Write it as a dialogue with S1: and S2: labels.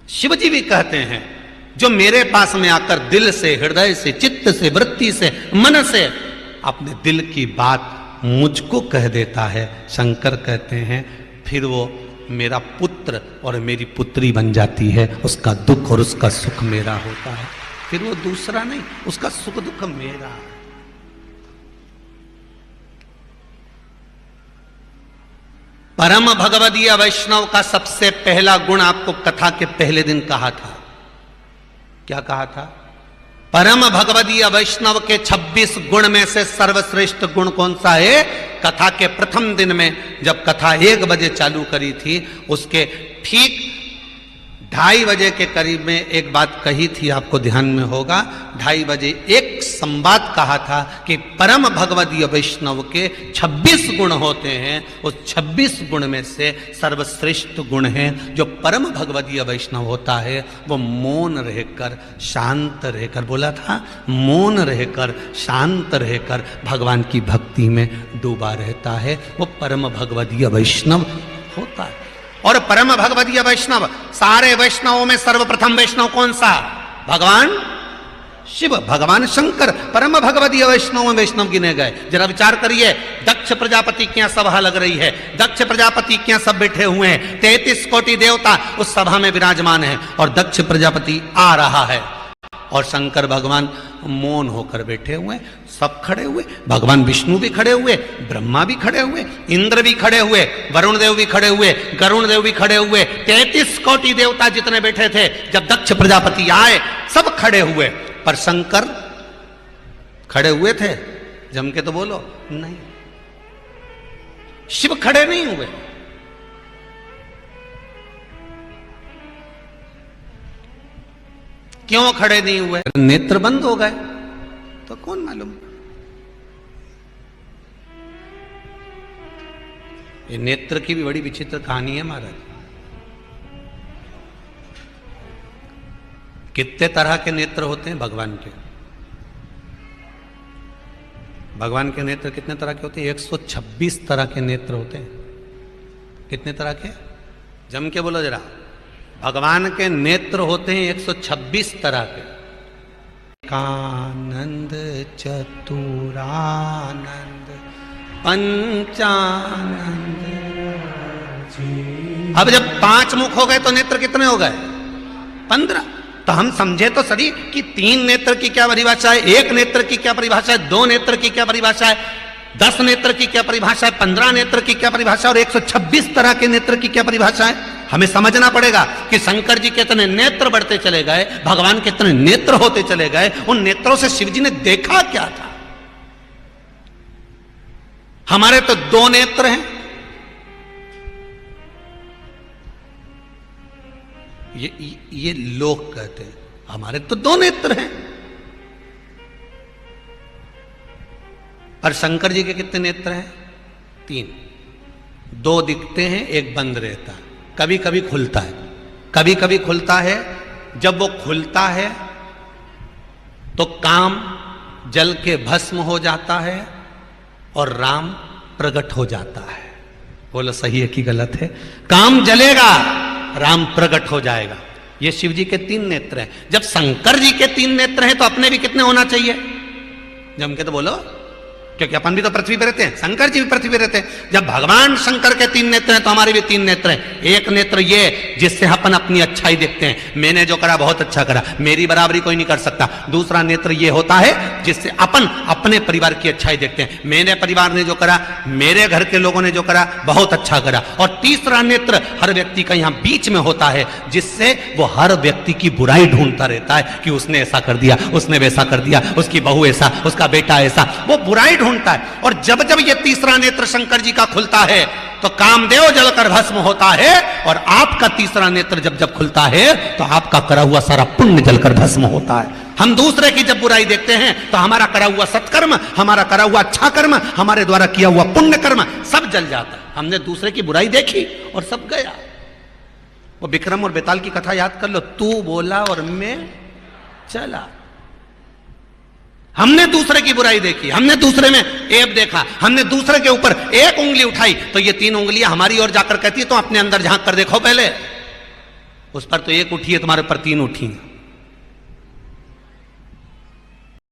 S1: शिव जी भी कहते हैं जो मेरे पास में आकर दिल से, हृदय से, चित्त से, वृत्ति से, मन से अपने दिल की बात मुझको कह देता है, शंकर कहते हैं फिर वो मेरा पुत्र और मेरी पुत्री बन जाती है। उसका दुख और उसका सुख मेरा होता है, फिर वो दूसरा नहीं, उसका सुख दुख मेरा। परम भगवदीय वैष्णव का सबसे पहला गुण आपको कथा के पहले दिन कहा था। क्या कहा था? परम भगवदीय वैष्णव के 26 गुण में से सर्वश्रेष्ठ गुण कौन सा है? कथा के प्रथम दिन में जब कथा 1 बजे चालू करी थी, उसके ठीक 2:30 बजे के करीब में एक बात कही थी, आपको ध्यान में होगा। 2:30 बजे एक संवाद कहा था कि परम भगवदीय वैष्णव के 26 गुण होते हैं, उस 26 गुण में से सर्वश्रेष्ठ गुण है जो परम भगवदीय वैष्णव होता है वो मौन रहकर, शांत रहकर, बोला था मौन रहकर, शांत रहकर भगवान की भक्ति में डूबा रहता है, वो परम भगवदीय वैष्णव होता है। और परम भगवदीय वैष्णव, सारे वैष्णवों में सर्वप्रथम वैष्णव कौन सा? भगवान शिव, भगवान शंकर परम भगवदीय वैष्णव में वैष्णव गिने गए। जरा विचार करिए, दक्ष प्रजापति की यहाँ सभा लग रही है, दक्ष प्रजापति के यहाँ सब बैठे हुए हैं, 33 कोटि देवता उस सभा में विराजमान है और दक्ष प्रजापति आ रहा है और शंकर भगवान मौन होकर बैठे हुए, सब खड़े हुए, भगवान विष्णु भी खड़े हुए, ब्रह्मा भी खड़े हुए, इंद्र भी खड़े हुए, वरुण देव भी खड़े हुए, गरुण देव भी खड़े हुए, 33 कोटि देवता जितने बैठे थे, जब दक्ष प्रजापति आए सब खड़े हुए, पर शंकर खड़े हुए थे? जम के तो बोलो, नहीं, शिव खड़े नहीं हुए। क्यों खड़े नहीं हुए? नेत्र बंद हो गए, तो कौन मालूम। ये नेत्र की भी बड़ी विचित्र कहानी है महाराज। कितने तरह के नेत्र होते हैं भगवान के? भगवान के नेत्र कितने तरह के होते हैं? 126 तरह के नेत्र होते हैं। कितने तरह के? जम के बोलो जरा। भगवान के नेत्र होते हैं 126 तरह के। कानंद चतुरानंद पंचानंद। अब जब 5 मुख हो गए तो नेत्र कितने हो गए? 15। तो हम समझे तो सही कि 3 नेत्र की क्या परिभाषा है, 1 नेत्र की क्या परिभाषा है, 2 नेत्र की क्या परिभाषा है, 10 नेत्र की क्या परिभाषा है, 15 नेत्र की क्या परिभाषा और 126 तरह के नेत्र की क्या परिभाषा है। हमें समझना पड़ेगा कि शंकर जी कितने नेत्र बढ़ते चले गए, भगवान कितने नेत्र होते चले गए, उन नेत्रों से शिव जी ने देखा क्या था। हमारे तो 2 नेत्र हैं। ये लोग कहते हैं, हमारे तो 2 नेत्र हैं। और शंकर जी के कितने नेत्र हैं? 3। 2 दिखते हैं, 1 बंद रहता है, कभी कभी खुलता है, कभी कभी खुलता है। जब वो खुलता है तो काम जल के भस्म हो जाता है और राम प्रकट हो जाता है। बोलो सही है कि गलत है? काम जलेगा, राम प्रकट हो जाएगा। ये शिव जी के 3 नेत्र हैं। जब शंकर जी के 3 नेत्र हैं तो अपने भी कितने होना चाहिए? जम के तो बोलो, क्योंकि अपन भी तो पृथ्वी पे रहते हैं, शंकर जी भी पृथ्वी पे रहते हैं। जब भगवान शंकर के 3 नेत्र हैं तो हमारे भी 3 नेत्र हैं। एक नेत्र ये जिससे अपन अपनी अच्छाई देखते हैं, मैंने जो करा बहुत अच्छा करा, मेरी बराबरी कोई नहीं कर सकता। दूसरा नेत्र ये होता है जिससे अपन अपने परिवार की अच्छाई देखते हैं, मेरे परिवार ने जो करा, मेरे घर के लोगों ने जो करा बहुत अच्छा करा। और तीसरा नेत्र हर व्यक्ति का यहाँ बीच में होता है, जिससे वो हर व्यक्ति की बुराई ढूंढता रहता है कि उसने ऐसा कर दिया, उसने वैसा कर दिया, उसकी बहू ऐसा, उसका बेटा ऐसा, वो बुराई ढूंढता है। और जब जब ये तीसरा नेत्र शंकर जी का खुलता है तो कामदेव जलकर भस्म होता है, और आपका तीसरा नेत्र जब जब खुलता है तो आपका करा हुआ सारा पुण्य जलकर भस्म होता है। हम दूसरे की जब बुराई देखते हैं तो हमारा करा हुआ सत्कर्म, हमारा करा हुआ अच्छा कर्म, हमारे द्वारा किया हुआ पुण्य कर्म सब जल जाता है। हमने दूसरे की बुराई देखी और सब गया। वो विक्रम और बेताल की कथा याद कर लो, तू बोला और मैं चला। हमने दूसरे की बुराई देखी, हमने दूसरे में ऐब देखा, हमने दूसरे के ऊपर एक उंगली उठाई तो ये 3 उंगलियां हमारी ओर जाकर कहती है तो अपने अंदर झांक कर देखो पहले। उस पर तो एक उठी है, तुम्हारे पर 3 उठी है।